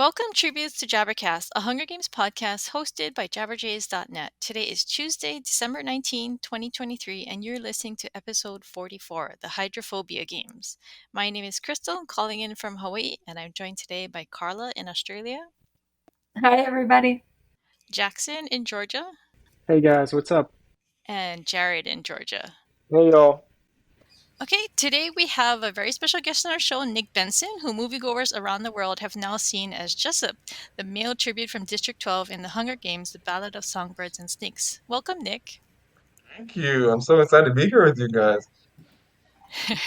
Welcome Tributes to JabberCast, a Hunger Games podcast hosted by Jabberjays.net. Today is Tuesday, December 19, 2023, and you're listening to episode 44, the Hydrophobia Games. My name is Crystal, calling in from Hawaii, and I'm joined today by Carla in Australia, Hi, everybody. Jackson in Georgia, Hey guys, what's up? and Jared in Georgia. Hey y'all. Okay, today we have a very special guest on our show, Nick Benson, who moviegoers around the world have now seen as Jessup, the male tribute from District 12 in the Hunger Games, The Ballad of Songbirds and Snakes. Welcome, Nick. Thank you. I'm so excited to be here with you guys.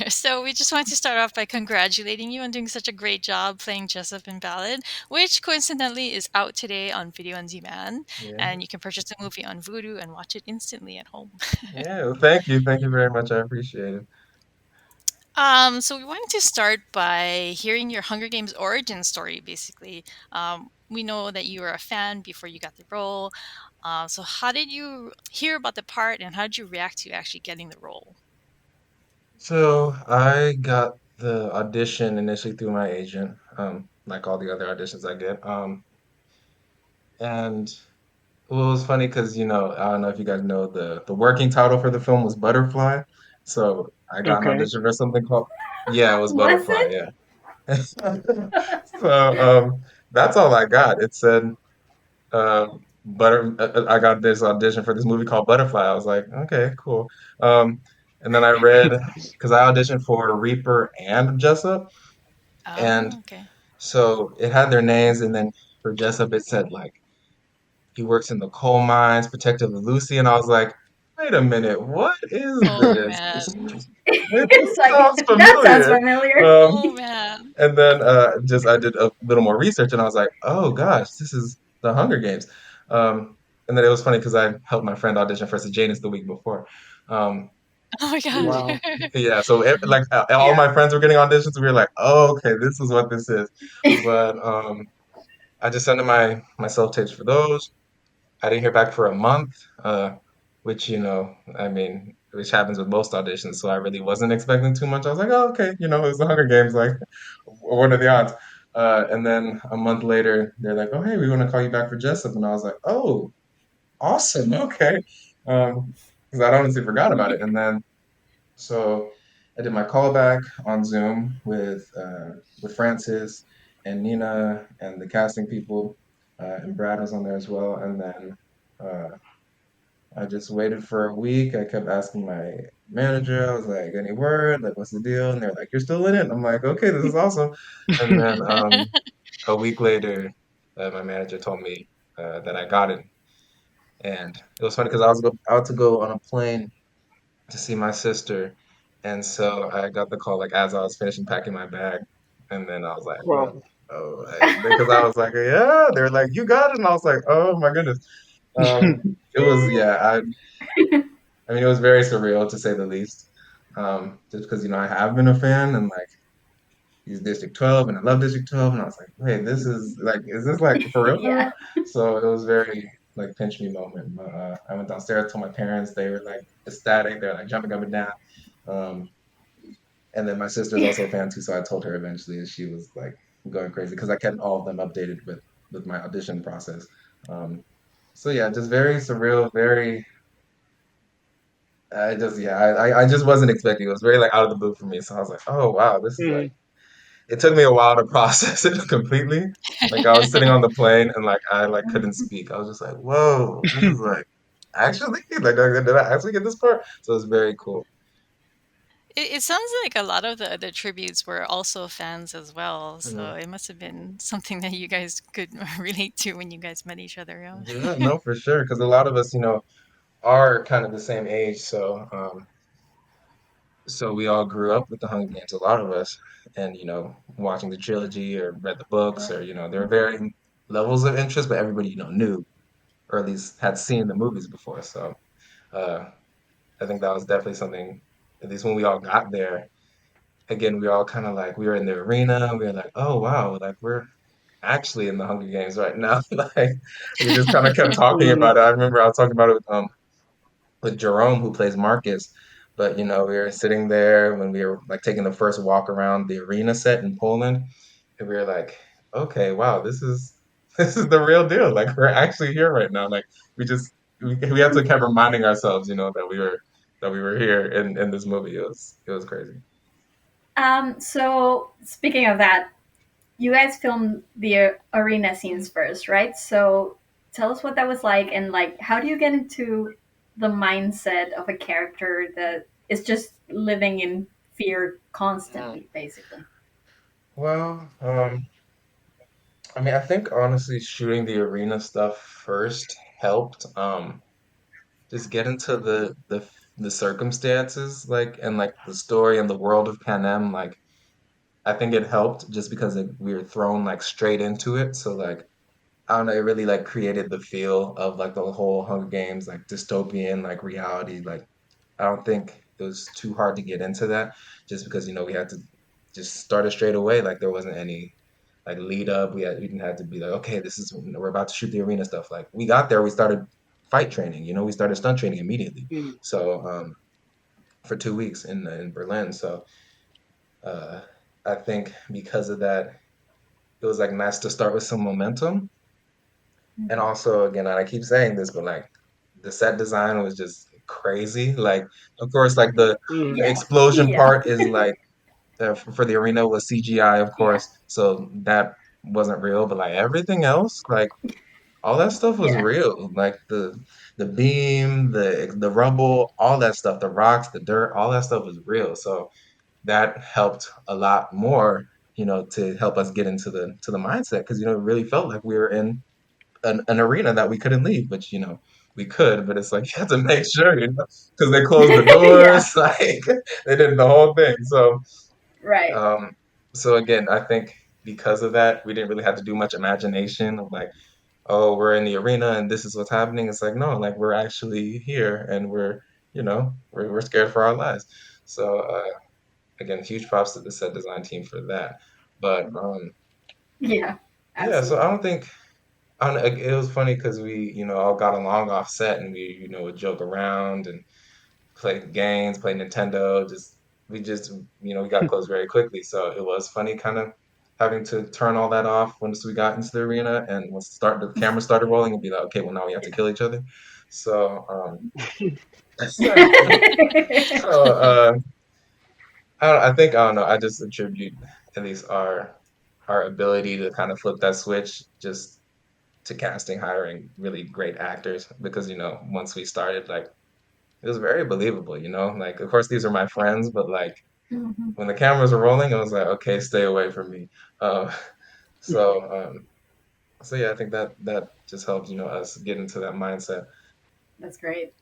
So we just wanted to start off by congratulating you on doing such a great job playing Jessup in Ballad, which coincidentally is out today on video on demand, Yeah. and you can purchase the movie on Vudu and watch it instantly at home. Yeah. Well, thank you. Thank you very much. I appreciate it. So we wanted to start by hearing your Hunger Games origin story, basically. We know that you were a fan before you got the role. So how did you hear about the part and how did you react to actually getting the role? So I got the audition initially through my agent, like all the other auditions I get. And well, it was funny because, I don't know if you guys know the working title for the film was Butterfly. So I got an Okay. audition for something called, yeah, it was Was Butterfly, it? yeah. So that's all I got. It said I got this audition for this movie called Butterfly. I was like, okay, cool. Um, and then I read because I auditioned for Reaper and Jessup, and Oh, okay. so it had their names, and then for Jessup it said like he works in the coal mines, protective of Lucy, and I was like, wait a minute, what is Oh this? man. This It's like, sounds that sounds familiar. familiar. Um, Oh man. and then just I did a little more research, and I was like, oh gosh, this is the Hunger Games. And then it was funny because I helped my friend audition for Janus the week before. Um, Oh my gosh. Wow. yeah, so like all Yeah. my friends were getting auditions. We were like, oh, okay, this is what this is. But I just sent in my self tapes for those. I didn't hear back for a month, which I mean, which happens with most auditions. So I really wasn't expecting too much. I was like, oh, okay, it was the Hunger Games. Like, what are the odds? And then a month later, they're like, oh, hey, we want to call you back for Jessup. And I was like, oh, awesome, okay. Because I'd honestly forgot about it. And then so I did my callback on Zoom with Francis and Nina and the casting people, and Brad was on there as well. And then uh, I just waited for a week. I kept asking my manager. I was like, "Any word? Like, what's the deal?" And they're like, "You're still in it." I'm like, "Okay, this is awesome." And then a week later, my manager told me that I got it, and it was funny because I was about to go on a plane to see my sister. And so I got the call like as I was finishing packing my bag. And then I was like, Well, because I was like, yeah, they were like, you got it. And I was like, oh my goodness. It was, yeah, I mean, it was very surreal to say the least. Just because, I have been a fan and like he's District 12 and I love District 12. And I was like, wait, this is like, is this like for real, for Yeah. real? So it was very like pinch me moment. But I went downstairs, told my parents, they were like ecstatic. They're like jumping up and down. Um, and then my sister's also a fan too, so I told her eventually, and she was like going crazy because I kept all of them updated with my audition process. Um, so yeah, just very surreal, very. I just yeah, I just wasn't expecting. It was very like out of the blue for me. So I was like, oh wow, this is like. mm, It took me a while to process it completely. Like I was sitting on the plane and like I like couldn't speak. I was just like, whoa, this is like actually like did I actually get this part? So it was very cool. It sounds like a lot of the other tributes were also fans as well, so Mhm. it must have been something that you guys could relate to when you guys met each other, Yeah, yeah. no, for sure. Because a lot of us, are kind of the same age, so we all grew up with the Hunger Games, a lot of us, and watching the trilogy or read the books, or there are varying levels of interest, but everybody knew, or at least had seen the movies before. So uh, I think that was definitely something. At least when we all got there, again, we all kind of like we were in the arena. We were like, oh wow, like we're actually in the Hunger Games right now. Like we just kind of kept talking mm, about it. I remember I was talking about it with Jerome, who plays Marcus. But we were sitting there when we were like taking the first walk around the arena set in Poland, and we were like, okay, wow, this is this is the real deal. Like we're actually here right now. Like we just we had to keep reminding ourselves, that we were here in this movie. It was crazy. So speaking of that, you guys filmed the arena scenes first, right? So tell us what that was like, and like, how do you get into the mindset of a character that is just living in fear Mm. constantly, basically? Well, I mean, I think honestly shooting the arena stuff first helped. Just get into the circumstances, like, and like the story and the world of Panem. Like, I think it helped just because we were thrown like straight into it. So like, I don't know, it really like created the feel of like the whole Hunger Games, like dystopian, like reality. Like, I don't think it was too hard to get into that, just because we had to just start it straight away. Like, there wasn't any like lead up. We didn't have to be like, okay, this is we're about to shoot the arena stuff. Like, we got there, we started fight training. We started stunt training immediately. Mm. So for 2 weeks in Berlin. So uh, I think because of that, it was like nice to start with some momentum. And Mhm. also, again, I keep saying this, but like the set design was just crazy. Like, of course, like the Mm. Yeah, explosion yeah, part is like for the arena was CGI, of yeah, course, so that wasn't real. But like everything else, like all that stuff was yeah. real. Like the beam, the rubble, all that stuff, the rocks, the dirt, all that stuff was real. So that helped a lot more, to help us get into the mindset because it really felt like we were in an arena that we couldn't leave, but we could, but it's like you have to make sure, because they closed the Yeah, doors, like they did the whole thing. right. Um, so again, I think because of that, we didn't really have to do much imagination of like, oh, we're in the arena and this is what's happening. It's like, no, like we're actually here and we're scared for our lives. So again, huge props to the set design team for that. But Yeah, yeah, so I absolutely. don't think I don't know, it was funny because we, all got along off set and we, would joke around and play games, play Nintendo. We just, we got close very quickly. So it was funny kind of having to turn all that off once we got into the arena and once the camera started rolling and be like, okay, well, now we have to kill each other. So, so I don't know. I just attribute at least our ability to kind of flip that switch just to casting, hiring really great actors because once we started, like it was very believable. Like of course these are my friends, but like Mhm. when the cameras were rolling, I was like, okay, stay away from me. Uh, so yeah, I think that just helped us get into that mindset. That's great.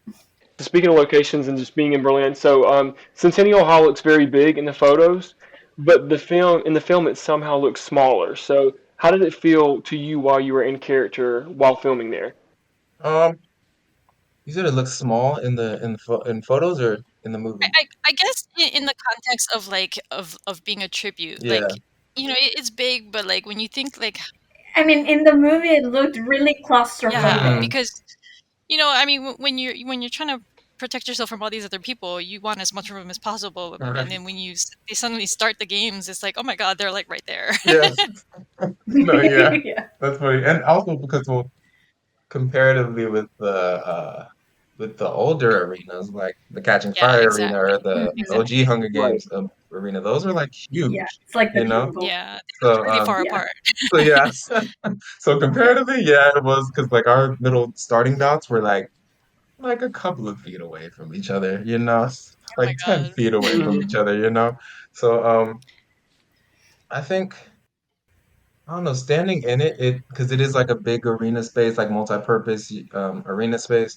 Speaking of locations and just being in Berlin, so Centennial Hall looks very big in the photos, but the film it somehow looks smaller. So how did it feel to you while you were in character while filming there? Um, you said it looks small in photos or in the I, movie? I, I guess in the context of like of being a tribute, Yeah. like it's big, but like when you think like I mean, in the movie, it looked really yeah, claustrophobic. Mm, because I mean, when you're trying to protect yourself from all these other people, you want as much room as possible, and right. then when they suddenly start the games, it's like, oh my god, they're like right there. Yeah. No, yeah. Yeah, That's funny. And also because well, comparatively with the older arenas like the Catching Yeah, Fire arena exactly, or the mhm. OG exactly. Hunger Right. Games arena, those are like Yeah. huge, It's like the you know? pinnacle. Yeah, they look So really far Yeah, apart. yeah. So yeah, comparatively, yeah, it was because like our little starting dots were like a couple of feet away from each other, Oh my like 10 god. feet away from Hmm. each other. So I think I don't know, standing in it because it is like a big arena space, like multi-purpose arena space.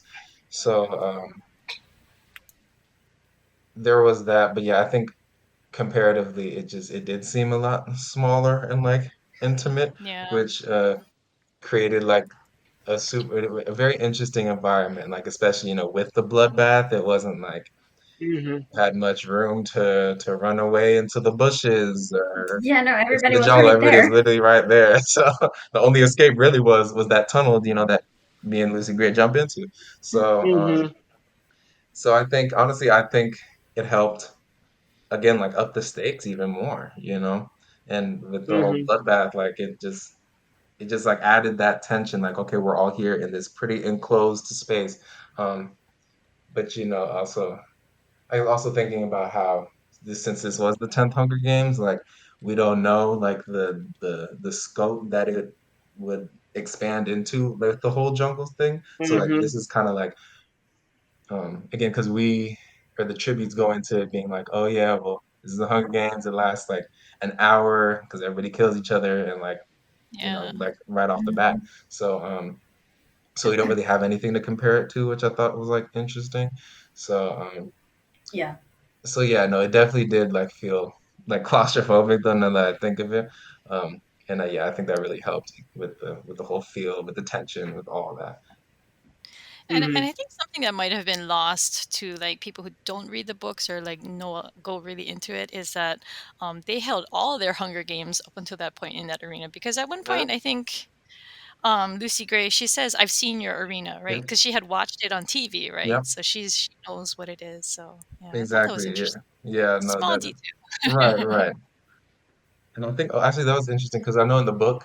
So there was that, but yeah, I think comparatively, it did seem a lot smaller and like intimate, Yeah, which created like a very interesting environment, like especially with the bloodbath, it wasn't like Hmm. had much room to run away into the bushes or yeah. No, into everybody the was jungle. right Everybody's there. literally right there. So the only escape really was that tunnel, that me and Lucy Gray jump into. So Hmm. so I think honestly, I think it helped again like up the stakes even more, and with the whole Hmm. bloodbath, like it just like added that tension, like, okay, we're all here in this pretty enclosed space. But also I was also thinking about how since this was the 10th Hunger Games, like we don't know like the scope that it would expand into, like the whole jungles thing. So like Hmm. this is kind of like again, because we or the tributes go into it being like, oh yeah, well, this is the Hunger Games. It lasts like an hour because everybody kills each other and like Yeah. like right off the bat. Mhm. So we don't really have anything to compare it to, which I thought was like interesting. So Yeah. so yeah, no, it definitely did like feel like claustrophobic though now that I think of it. Um, and yeah, I think that really helped with the whole feel, with the tension, with all of that. And Hmm. I think something that might have been lost to like people who don't read the books or like know go really into it is that they held all their Hunger Games up until that point in that arena because at one Yeah, point I think Lucy Gray she says I've seen your arena right yeah, because she had watched it on TV yeah, right so she knows what it is so yeah I thought that was exactly. Yeah, interesting yeah, no, small that detail. right, right. And I think actually that was interesting because I know in the book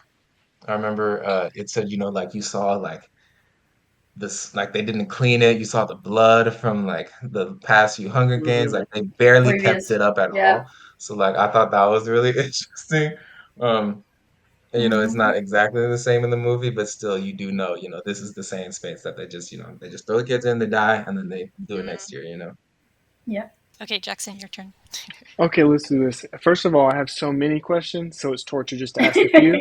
I remember it said like you saw like this like they didn't clean it. You saw the blood from like the past few Hunger Games. Hmm. Like they barely kept Previous. it up at Yeah. all. So like I thought that was really interesting. Um, And, it's Hmm. not exactly the same in the movie, but still, you do know, this is the same space that they just throw the kids in, they die, and then they do it next Mm. year. Yeah. Okay, Jackson, your turn. Okay, let's do this. First of all, I have so many questions, so it's torture just to ask a few.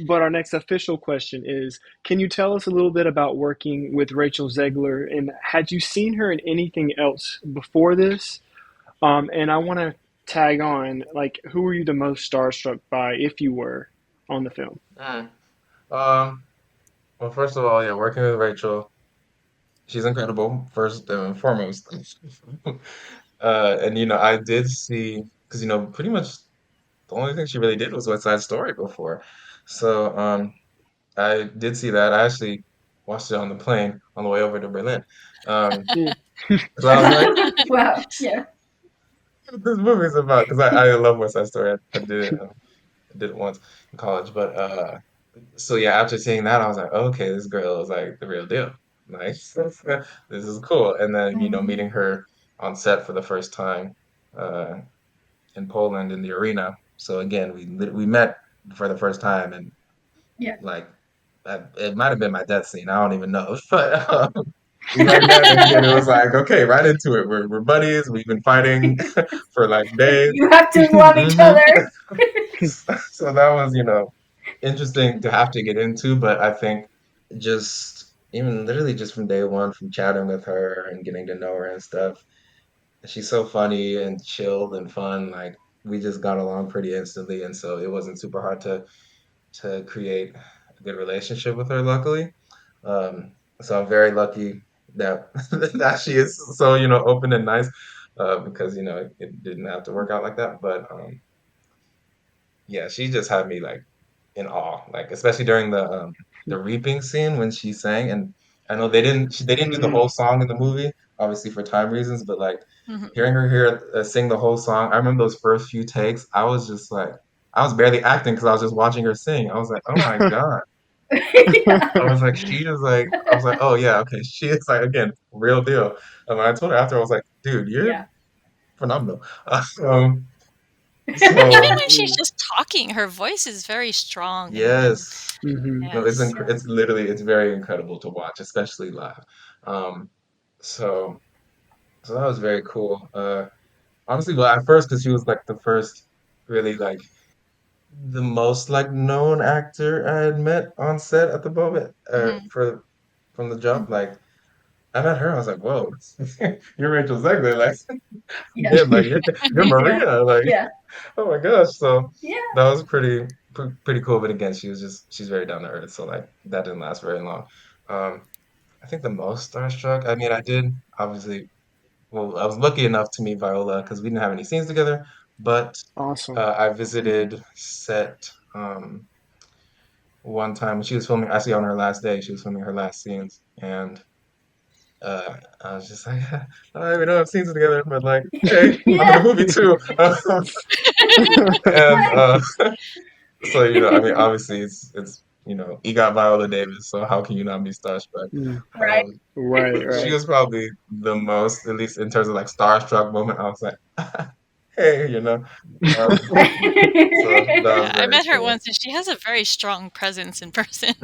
But our next official question is, can you tell us a little bit about working with Rachel Zegler, and had you seen her in anything else before this? And I want to tag on, like, who were you the most starstruck by, if you were, on the film? Mm. Um, well, first of all, yeah, working with Rachel, she's incredible, first and foremost. And I did see, because pretty much the only thing she really did was West Side Story before. So I did see that. I actually watched it on the plane on the way over to Berlin. Um, Mm. so I was like, Wow. Yeah. this movie's about, because I love West Side Story. I did it. I did it once in college, but so yeah, after seeing that, I was like, okay, this girl is like the real deal. Like, this is cool. And then Hmm. meeting her on set for the first time uh, in Poland in the arena. So again, we met for the first time, and Yeah. like it might have been my death scene. I don't even know, but we met again, and again, it was like, okay, right into it. We're buddies. We've been fighting for like days. You have to love each hmm other. So that was, interesting to have to get into, but I think just even literally just from day one, from chatting with her and getting to know her and stuff, she's so funny and chilled and fun. Like we just got along pretty instantly, and so it wasn't super hard to create a good relationship with her, luckily. Um, so I'm very lucky that that she is so, open and nice, because it didn't have to work out like that. But yeah, she just had me like in awe, like especially during the reaping scene when she sang. And I know they didn't do the Hmm. whole song in the movie, obviously for time reasons, but like Mhm. hearing her here sing the whole song, I remember those first few takes, I was just like, I was barely acting because I was just watching her sing. I was like, oh my God. Yeah. I was like, I was like, oh yeah, okay, she is like again, real deal. And when I told her after, I was like, dude, you're Yeah. phenomenal. Even So when she's just talking, her voice is very strong and yes, Hmm. no, yes. Yeah. it's literally it's very incredible to watch, especially live. Um, so so that was very cool. Honestly, well, at first, because she was like the first really like the most like known actor I had met on set at the moment Mhm. for from the jump. Mhm. Like I met her, I was like, whoa, you're Rachel Zegler, like Yeah. again, like you're Yeah. Maria, like Yeah. oh my gosh. So Yeah. that was pretty cool. But again, she's very down to earth, so like that didn't last very long. Um, I think the most starstruck, I mean, I did obviously, well, I was lucky enough to meet Viola because we didn't have any scenes together, but Awesome. I Mhm. visited set one time when she was filming, actually on her last day, she was filming her last scenes, and I was just like, I don't even know if scenes together, but like, hey, I'm in Yeah. a movie too. And so I mean, obviously it's you got Viola Davis, so how can you not be starstruck? Mm, Right. Um, right, she right. was probably the most, at least in terms of like starstruck moment. I was like, hey, um, so that was Yeah, I very met her cool. once and she has a very strong presence in person.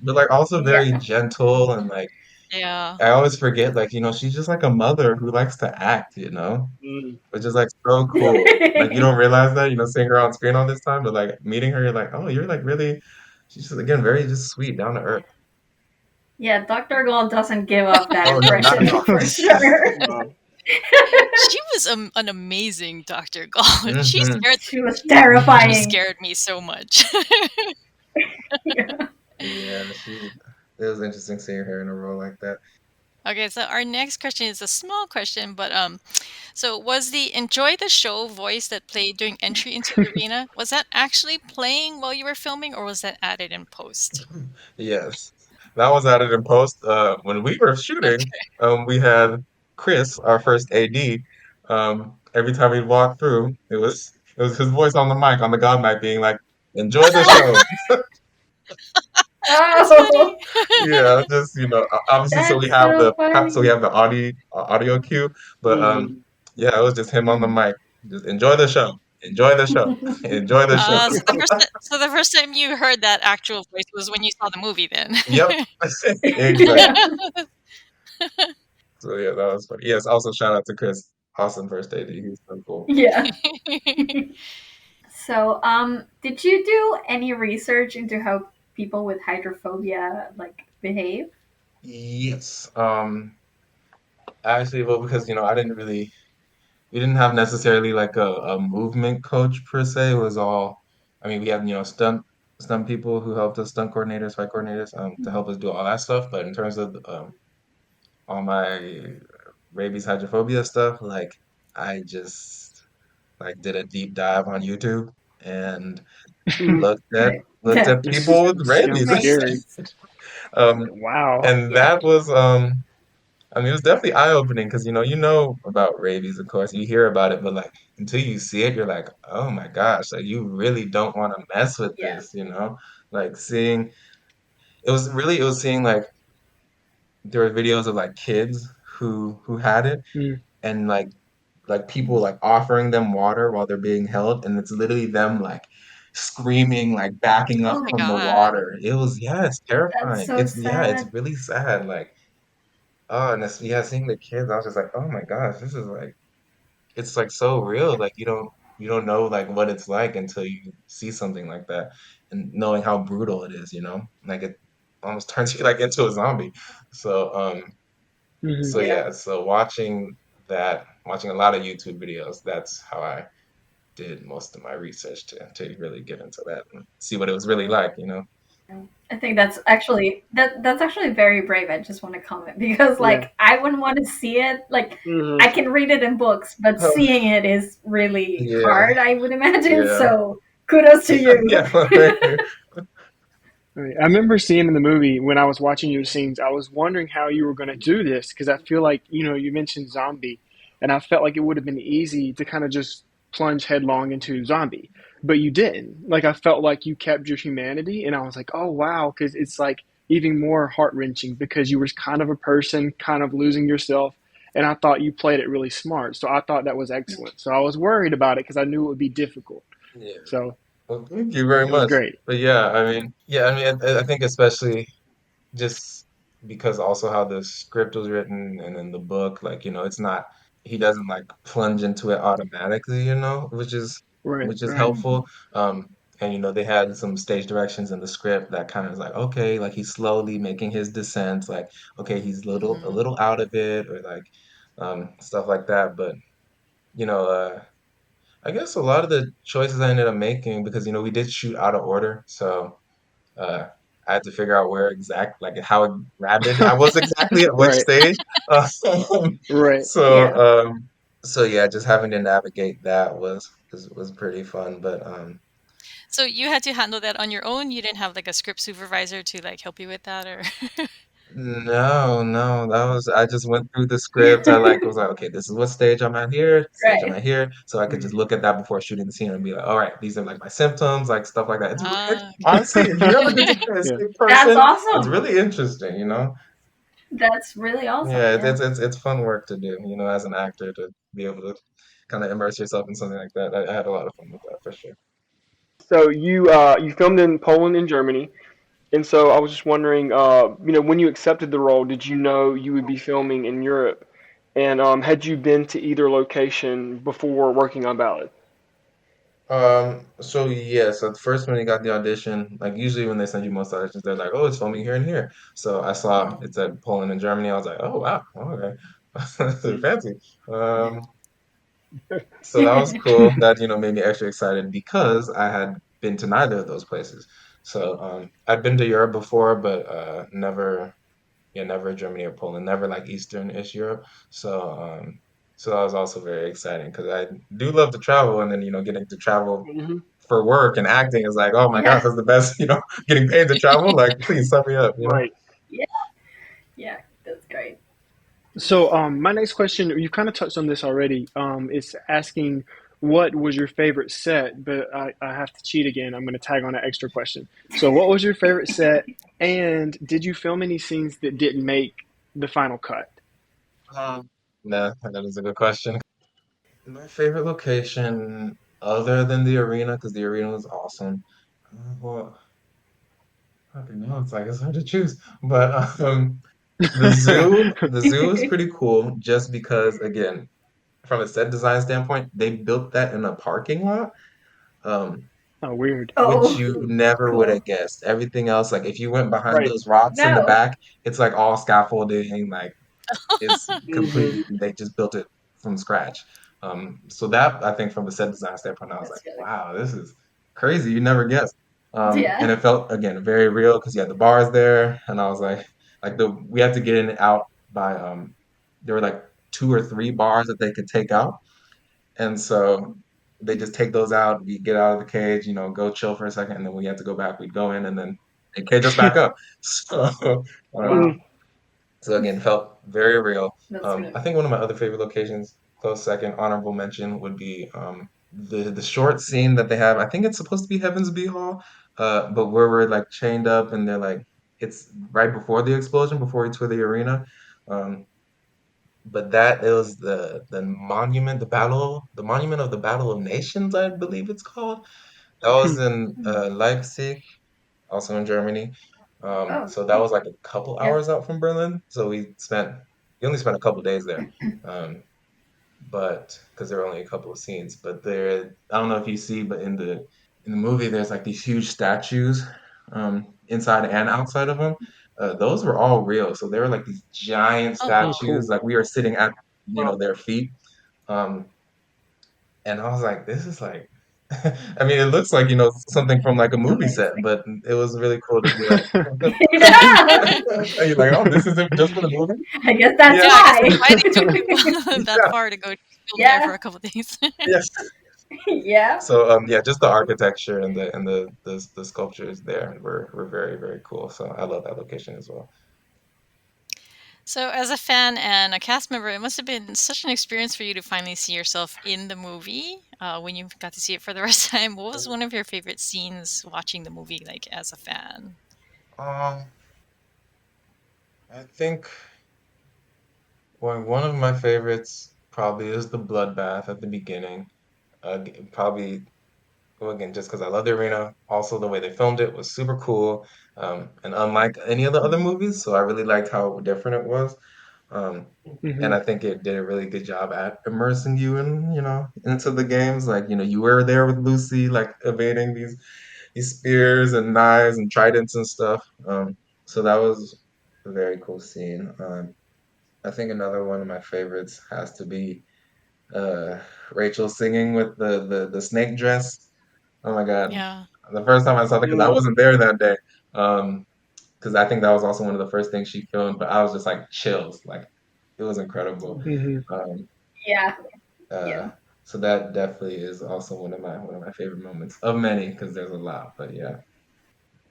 But like also very Yeah. gentle and like Yeah. I always forget like she's just like a mother who likes to act, Mm, which is like so cool. Like you don't realize that, seeing her on screen all this time, but like meeting her, you're like, oh, you're like really. She's just again very just sweet, down to earth. Yeah, Dr. Gold doesn't give off that Oh no, not at impression all. for sure. wow. She was an amazing Dr. Gold. hmm She was terrifying. Scared me so much. Yeah. Yeah, it was interesting seeing her in a role like that. Okay, so our next question is a small question, but so was the enjoy the show voice that played during entry into the arena, was that actually playing while you were filming or was that added in post? Yes, that was added in post. When we were shooting, Okay. we had Chris, our first AD. Every time we'd walk through, it was his voice on the mic, on the god mic, being like, "Enjoy the show." That's Oh, funny. Yeah, just obviously, so we that's have so the funny. audio cue, but Mm. yeah, it was just him on the Mhm. mic. Just enjoy the show, enjoy the show, enjoy the show. So the first time you heard that actual voice was when you saw the movie then. Yep, exactly. Yeah. So yeah, that was funny. Yes, also shout out to Chris. Awesome first AD. He's so cool. Yeah. So, did you do any research into how people with hydrophobia like behave? Yes. Actually, well, because we didn't have necessarily like a movement coach per se. It was all, I mean, we had stunt people who helped us, stunt coordinators, fight coordinators, to help us do all that stuff. But in terms of all my rabies hydrophobia stuff, like I just like did a deep dive on YouTube and Mm. looked Yeah. at people with rabies. Sounds Makes scary. sense. Um, Wow. and Yeah. that was I mean, it was definitely eye-opening because you know about rabies, of course, you hear about it, but like until you see it, you're like, oh my gosh, like you really don't want to mess with Yeah. this. Like seeing it was seeing like there were videos of like kids who had it Mm. and like people like offering them water while they're being held, and it's literally them like screaming, like backing Oh up my from the god. water. Yeah, it's That's terrifying. so It's sad. really sad. Like, oh, and yeah, seeing the kids, I was just like, oh my gosh, this is like it's like so real. Like you don't know like what it's like until you see something like that, and knowing how brutal it is. Like it almost turns you like into a zombie. So Hmm. so Yeah. yeah, so watching a lot of YouTube videos, that's how I did most of my research to really get into that and see what it was really like. I think that's actually very brave. I just want to comment because Yeah. like I wouldn't want to see it. Like Hmm. I can read it in books, but seeing it is really Yeah, hard, I would imagine. yeah, So kudos to you. yeah. Right. I remember seeing in the movie when I was watching your scenes, I was wondering how you were going to do this because I feel like, you mentioned zombie, and I felt like it would have been easy to kind of just plunge headlong into zombie, but you didn't. Like, I felt like you kept your humanity, and I was like, oh, wow, because it's like even more heart wrenching because you were kind of a person, kind of losing yourself, and I thought you played it really smart. So I thought that was excellent. So I was worried about it because I knew it would be difficult. Yeah. So Well, thank you very it was much. great. But I think especially just because also how the script was written and then the book, like, it's not he doesn't like plunge into it automatically, Right, which is right. helpful. Um, and they had some stage directions in the script that kind of was like, okay, like he's slowly making his descent, like, okay, he's a Mhm. little out of it, or like stuff like that. But, you know, uh I guess a lot of the choices I ended up making because we did shoot out of order, so uh, I had to figure out like how rabid I was exactly at which Right, stage. Um, right. so Yeah. um, so yeah, just having to navigate that was pretty fun. But So you had to handle that on your own? You didn't have like a script supervisor to like help you with that or No, no, that was I just went through the script. I like was like, okay, this is what stage I'm at here, stage I'm Right. at here, so I could just look at that before shooting the scene and be like, all right, these are like my symptoms, like stuff like that. Honestly, if you ever get to play a Yeah. sick That's person, it's awesome. really interesting, you know? That's really awesome. Yeah, Yeah. it's fun work to do, you know, as an actor to be able to kind of immerse yourself in something like that. I had a lot of fun with that for sure. So you filmed in Poland and Germany, and so I was just wondering, when you accepted the role, did you know you would be filming in Europe? And had you been to either location before working on Ballad? So yes, at first when you got the audition, like usually when they send you most auditions, they're like, "Oh, it's filming here and here." So I saw it said Poland and Germany. I was like, "Oh wow, okay, fancy." Um, so that was cool. That made me extra excited because I had been to neither of those places. So I'd been to Europe before, but never, yeah, never Germany or Poland, never like Eastern-ish Europe. So that was also very exciting because I do love to travel, and then getting to travel Hmm. for work and acting is like, oh my gosh, Yeah. that's the best, getting paid to travel. Like, please sign me up. Right. Yeah. Yeah. That's great. So, my next question, you kind of touched on this already. It's asking what was your favorite set, but I have to cheat again. I'm going to tag on an extra question. So, what was your favorite set, and did you film any scenes that didn't make the final cut? Nah, that is a good question. My favorite location, other than the arena, because the arena was awesome. Well, I don't know. It's hard to choose, but the zoo is pretty cool, just because again, from a set design standpoint, they built that in a parking lot. Um, Oh, weird. which Oh, you never would cool. have guessed. Everything else, like if you went behind Right. those rocks in the No. back, it's like all scaffolding, like it's Hmm. completely, they just built it from scratch. So that I think from a set design standpoint, I was like, That's really wow, this is crazy. You never guess. And Yeah. it felt again very real because you had the bars there, and I was like we had to get in and out by there were like two or three bars that they could take out, and so they just take those out. We get out of the cage, go chill for a second, and then we had to go back. We'd go in, and then they cage us back up. So, um, Wow. Hmm. so again, felt very real. That's really I think one of my other favorite locations, close second, honorable mention would be the short scene that they have. I think it's supposed to be Heaven's B Hall, but where we're like chained up, and they're like it's right before the explosion, before we tour the arena. Um, but that it was the monument, the monument of the Battle of Nations, I believe it's called. That was in Mhm. Leipzig, also in Germany. Oh, So that was like a couple yeah. hours out from Berlin. So we only spent a couple days there. Um, but because there were only a couple of scenes, but there, I don't know if you see, but in the movie, there's like these huge statues, inside and outside of them. Those were all real, so they were like these giant Oh, Oh, wow. statues, cool. like we were sitting at, Wow. their feet. Um, and I was like, this is like, I mean, it looks like, something from like a movie set, Amazing. but it was really cool to be like, Yeah. you're like, oh, this isn't just for the movie? I guess that's Yeah. Yeah, I guess that's why. why they took people that Yeah. far to go film there for Yeah. a couple days. Yes. Yeah. So yeah, just the architecture and the sculptures there were very, very cool. So I love that location as well. So, as a fan and a cast member, it must have been such an experience for you to finally see yourself in the movie when you got to see it for the first time. What was one of your favorite scenes watching the movie, like as a fan? Um, I think one of my favorites probably is the bloodbath at the beginning. Probably, well, again, just because I love the arena. Also, the way they filmed it was super cool, and unlike any of the other Mhm. movies, so I really liked how different it was. Um, and Hmm. I think it did a really good job at immersing you into the games. Like, you were there with Lucy, like evading these spears and knives and tridents and stuff. So that was a very cool scene. I think another one of my favorites has to be uh, Rachel singing with the snake dress. Oh my God. Yeah. The first time I saw that, because I Mm. wasn't there that day. Because I think that was also one of the first things she filmed, but I was just like chills. Like, it was incredible. Hmm. Um, Yeah. uh, Yeah. so that definitely is also one of my favorite moments of many, because there's a lot, but yeah.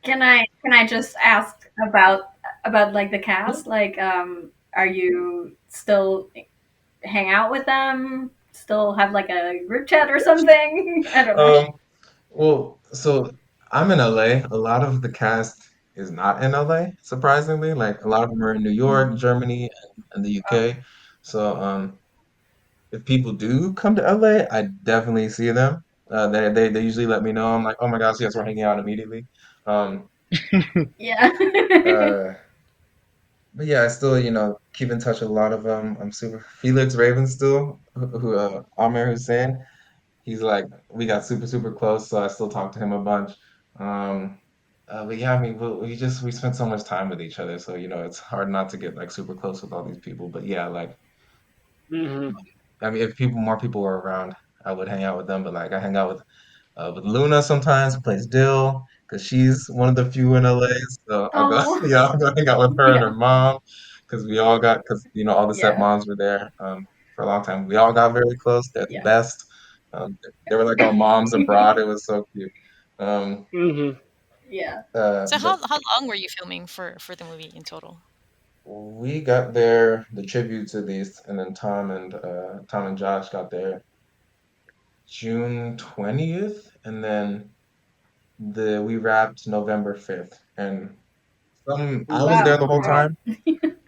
Can I just ask about? about like the cast? Like, are you still hang out with them? Still have like a group chat or something? I don't know. Um, well, so I'm in LA. A lot of the cast is not in LA, surprisingly. Like a lot of them are in New York, Germany, and the UK. So if people do come to LA, I definitely see them. They usually let me know. I'm like, oh my gosh, yes, we're hanging out immediately. Um, Yeah. uh, but yeah, I still, keep in touch with a lot of them. I'm super Felix Raven still, Amir Hussein. He's like, we got super, super close, so I still talk to him a bunch. Um, but yeah, I mean, we spent so much time with each other, so it's hard not to get like super close with all these people. But yeah, like, Hmm. I mean, if more people were around, I would hang out with them. But like, I hang out with Luna sometimes, who plays Dill, because she's one of the few in LA. So I'll go, Oh, yeah, I'll go hang out with her and yeah, her mom, because all the yeah, stepmoms were there for a long time. We all got very close. They're the yeah. best. They were like our moms abroad. It was so cute. Um, Hmm. Yeah. So but how long were you filming for the movie in total? we got there, the tributes at least, and then Tom and Josh got there June 20th, and then the we wrapped November 5th. And I was there Ooh, Wow. the whole wow.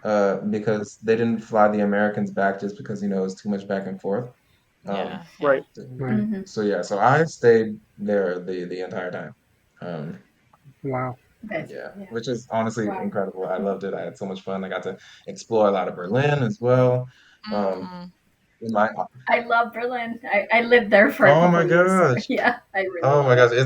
time because they didn't fly the Americans back just because it was too much back and forth. Um, Yeah, yeah. Right. Right. Hmm. so yeah, so I stayed there the entire time. Um, Wow. Okay. yeah, Yeah. which is honestly Wow. incredible. I loved it. I had so much fun. I got to explore a lot of Berlin as well. Um, Mm. in my I love Berlin. I lived there for a Oh couple my of years, so gosh. yeah, I really Oh love my gosh, it.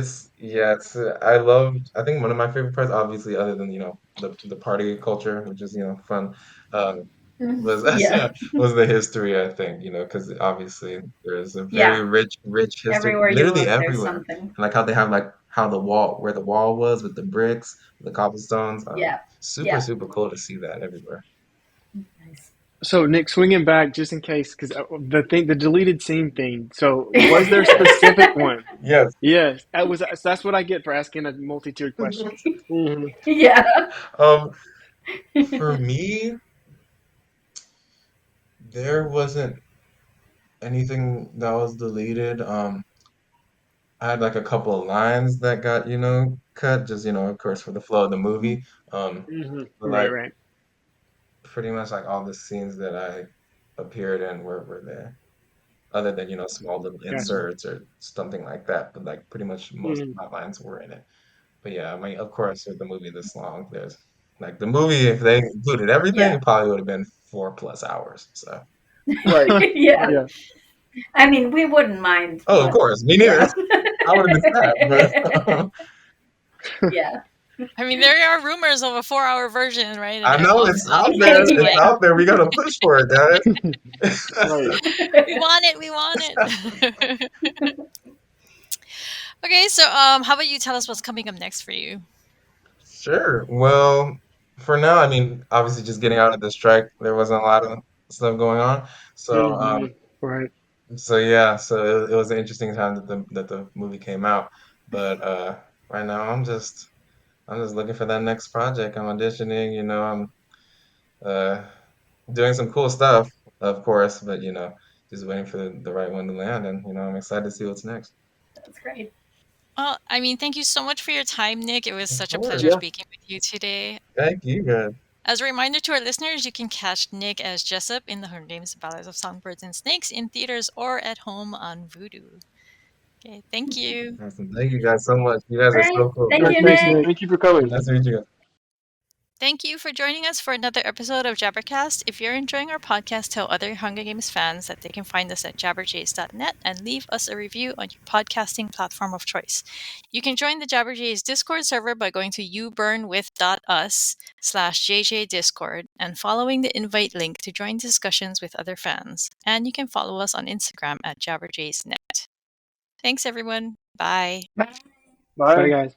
I think one of my favorite parts, obviously, other than, the party culture, which is, fun, um, Mhm. was Yeah. was the history, I think, because obviously there's a very Yeah. rich history, Everywhere you literally look, there's everywhere. something. And like how they have like how where the wall was with the bricks, the cobblestones, Yeah. super, Yeah. super cool to see that everywhere. Nice. So Nick, swinging back just in case, because the deleted scene thing. So was there a specific one? Yes. Yes, that's what I get for asking a multi-tiered question. Hmm. Yeah. Um, for me, there wasn't anything that was deleted. I had like a couple of lines that got, cut, just, of course, for the flow of the movie. Um, Hmm. but Right, like right. pretty much like all the scenes that I appeared in were there, other than, small little Gotcha. inserts or something like that. But like pretty much most Hmm. of my lines were in it. But yeah, I mean, of course, with the movie this long, there's like the movie, if they included everything, Yeah. it probably would have been 4+ hours. So, Right. Yeah. Right. Yeah. I mean, we wouldn't mind, oh, of but course, me neither. yeah. I would have been sad, but Yeah. I mean, there are rumors of a 4-hour version, right? And I know lots it's lots out of there. fans are It's like, Yeah. out there. We gotta push for it, Right. guys. we want it, we want it. Okay, so how about you tell us what's coming up next for you? Sure. Well, for now, I mean, obviously, just getting out of the strike, there wasn't a lot of stuff going on. So, Hmm. Right. yeah, so it was an interesting time that the movie came out. But right now, I'm just looking for that next project. I'm auditioning. I'm uh, doing some cool stuff, of course, but just waiting for the right one to land, and I'm excited to see what's next. That's great. Well, I mean, thank you so much for your time, Nick. It was Of such a pleasure course. Yeah. speaking with you today. Thank you, guys. As a reminder to our listeners, you can catch Nick as Jessup in the Hunger Games: Ballads of Songbirds and Snakes in theaters or at home on Vudu. Okay, thank you. Awesome. Thank you guys so much. You guys All are right. so cool. Thank Yeah. you, Thank you. Nick. Thank you for coming. Nice to meet you guys. Thank you for joining us for another episode of JabberCast. If you're enjoying our podcast, tell other Hunger Games fans that they can find us at Jabberjays.net and leave us a review on your podcasting platform of choice. You can join the Jabberjays Discord server by going to youburnwith.us/JJDiscord and following the invite link to join discussions with other fans. And you can follow us on Instagram at Jabberjays.net. Thanks, everyone. Bye. Bye, Bye. guys.